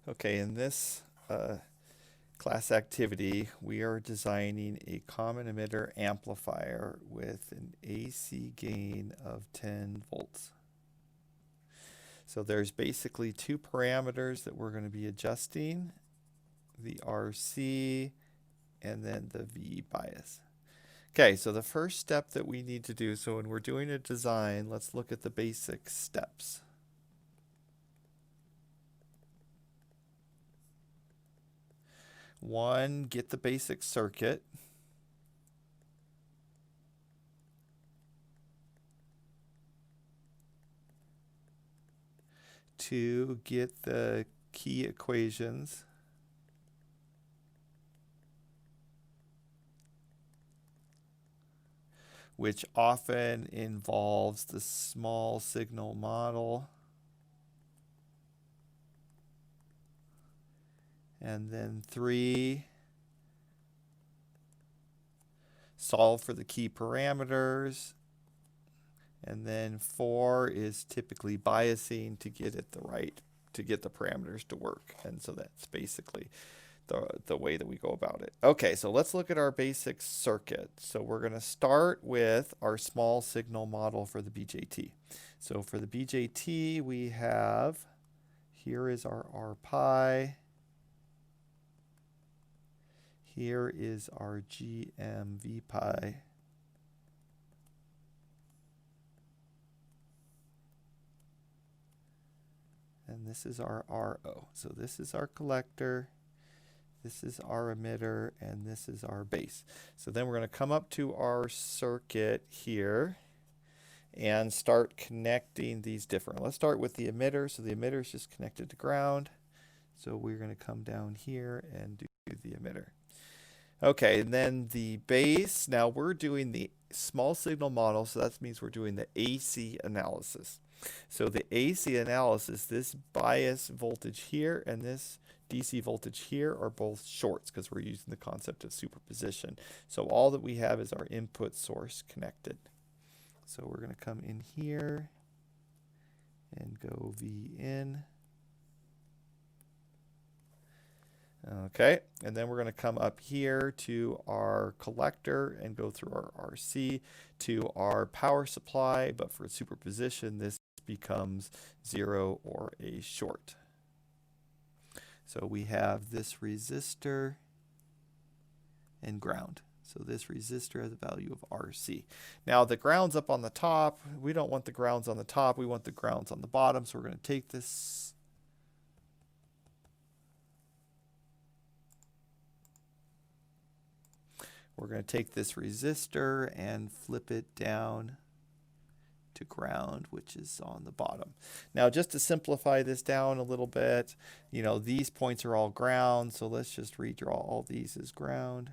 Okay, in this class activity, we are designing a common emitter amplifier with an AC gain of 10 volts. So there's basically two parameters that we're going to be adjusting, the RC and then the V bias. Okay, so the first step that we need to do, so when we're doing a design, let's look at the basic steps. One, get the basic circuit. Two, get the key equations. Which often involves the small signal model. And then three, solve for the key parameters. And then four is typically biasing to get it to get the parameters to work. And so that's basically the way that we go about it. Okay, so let's look at our basic circuit. So we're going to start with our small signal model for the BJT. So for the BJT, we have, here is our R pi. Here is our GMV pi. And this is our RO. So this is our collector, this is our emitter, and this is our base. So then we're going to come up to our circuit here and start connecting these different. Let's start with the emitter. So the emitter is just connected to ground. So we're going to come down here and do the emitter. Okay, and then the base. Now we're doing the small signal model, so that means we're doing the AC analysis. So the AC analysis, this bias voltage here and this DC voltage here are both shorts because we're using the concept of superposition. So all that we have is our input source connected. So we're going to come in here and go V in. Okay, and then we're going to come up here to our collector and go through our RC to our power supply, but for superposition, this becomes 0 or a short. So we have this resistor and ground. So this resistor has a value of RC. Now the ground's up on the top. We don't want the grounds on the top. We want the grounds on the bottom. So we're going to take this. We're going to take this resistor and flip it down to ground, which is on the bottom. Now, just to simplify this down a little bit, these points are all ground, so let's just redraw all these as ground.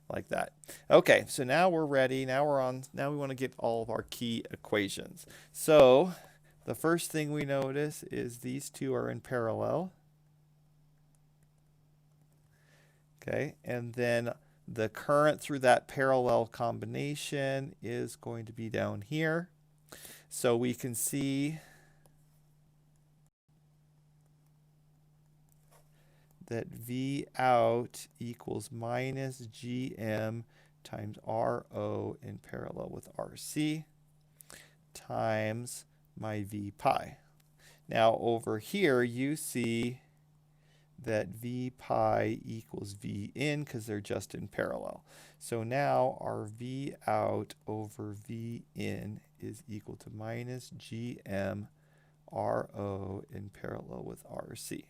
Like that. Okay, so now we're ready. Now we want to get all of our key equations. So the first thing we notice is these two are in parallel. Okay, and then the current through that parallel combination is going to be down here. So we can see that V out equals minus GM times RO in parallel with RC times my V pi. Now over here you see that V pi equals V in because they're just in parallel. So now our V out over V in is equal to minus GM RO in parallel with RC.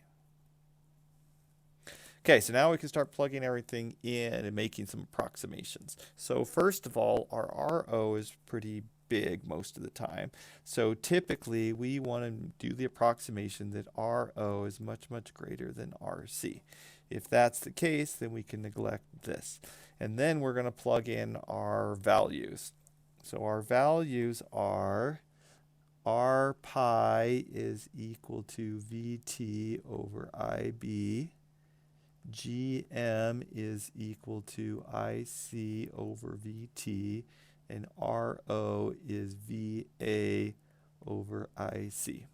Okay, so now we can start plugging everything in and making some approximations. So first of all, our RO is pretty big most of the time. So typically we want to do the approximation that RO is much, much greater than RC. If that's the case, then we can neglect this. And then we're going to plug in our values. So our values are R pi is equal to VT over IB. GM is equal to IC over VT, and RO is VA over IC.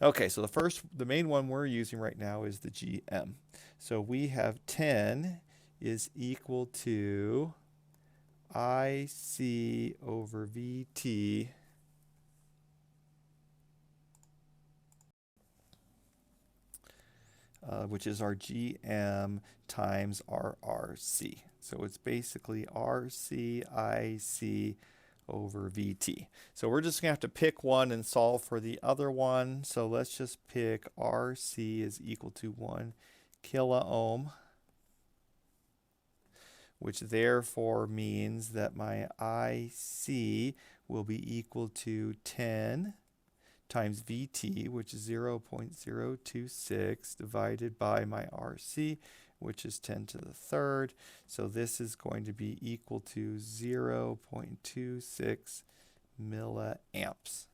Okay, so the main one we're using right now is the GM. So we have 10 is equal to IC over VT which is our GM times our RC. So it's basically RCIC over VT. So we're just going to have to pick one and solve for the other one. So let's just pick RC is equal to 1 kiloohm, which therefore means that my IC will be equal to 10 times VT, which is 0.026, divided by my RC, which is 10 to the third. So this is going to be equal to 0.26 milliamps.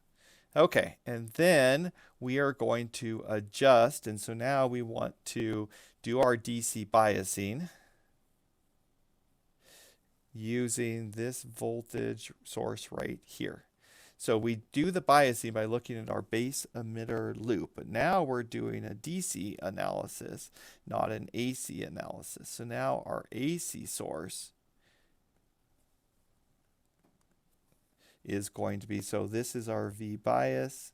Okay, and then we are going to adjust, and so now we want to do our DC biasing using this voltage source right here. So we do the biasing by looking at our base emitter loop, but now we're doing a DC analysis, not an AC analysis. So now our AC source is going to be, so this is our V bias,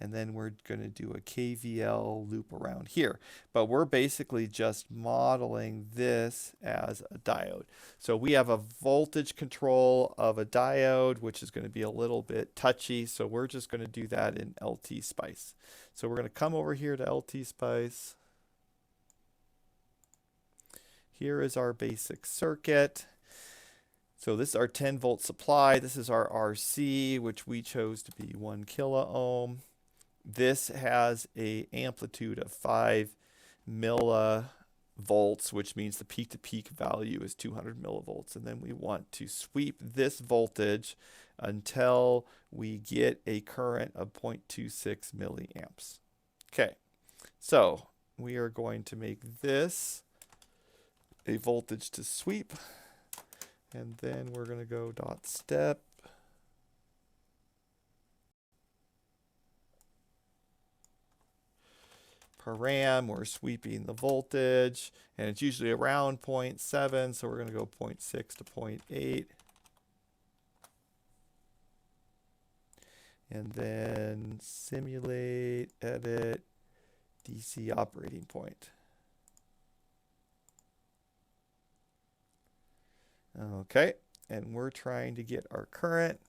and then we're going to do a KVL loop around here. But we're basically just modeling this as a diode. So we have a voltage control of a diode, which is going to be a little bit touchy. So we're just going to do that in LT Spice. So we're going to come over here to LT Spice. Here is our basic circuit. So this is our 10 volt supply. This is our RC, which we chose to be 1 kiloohm. This has an amplitude of 5 millivolts, which means the peak-to-peak value is 200 millivolts. And then we want to sweep this voltage until we get a current of 0.26 milliamps. Okay, so we are going to make this a voltage to sweep. And then we're going to go dot step. Param, we're sweeping the voltage, and it's usually around 0.7, so we're going to go 0.6 to 0.8. And then simulate, edit, DC operating point. Okay, and we're trying to get our current.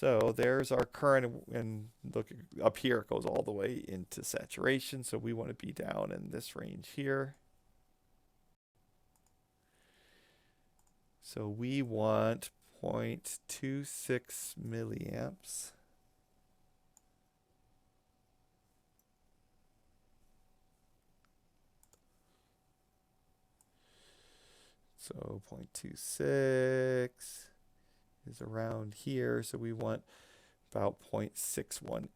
So there's our current, and look up here, it goes all the way into saturation. So we want to be down in this range here. So we want 0.26 milliamps. So 0.26 is around here, so we want about 0.618.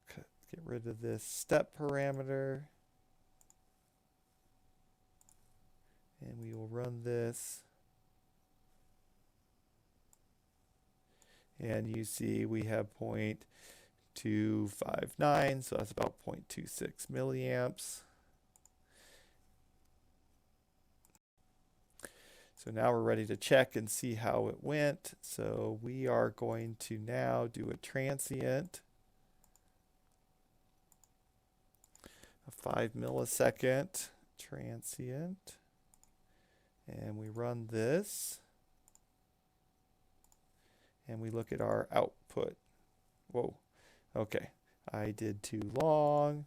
Okay, get rid of this step parameter. And we will run this. And you see we have 0.259, so that's about 0.26 milliamps. So now we're ready to check and see how it went. So we are going to now do a transient, a 5 millisecond transient, and we run this, and we look at our output. Whoa, okay, I did too long.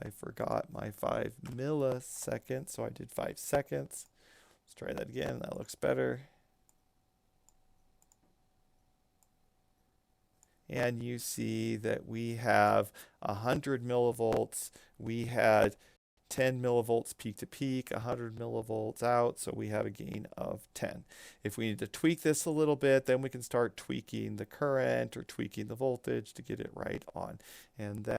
I forgot my 5 milliseconds, so I did 5 seconds. Let's try that again. That looks better. And you see that we have 100 millivolts. We had 10 millivolts peak to peak, 100 millivolts out, so we have a gain of 10. If we need to tweak this a little bit, then we can start tweaking the current or tweaking the voltage to get it right on. And that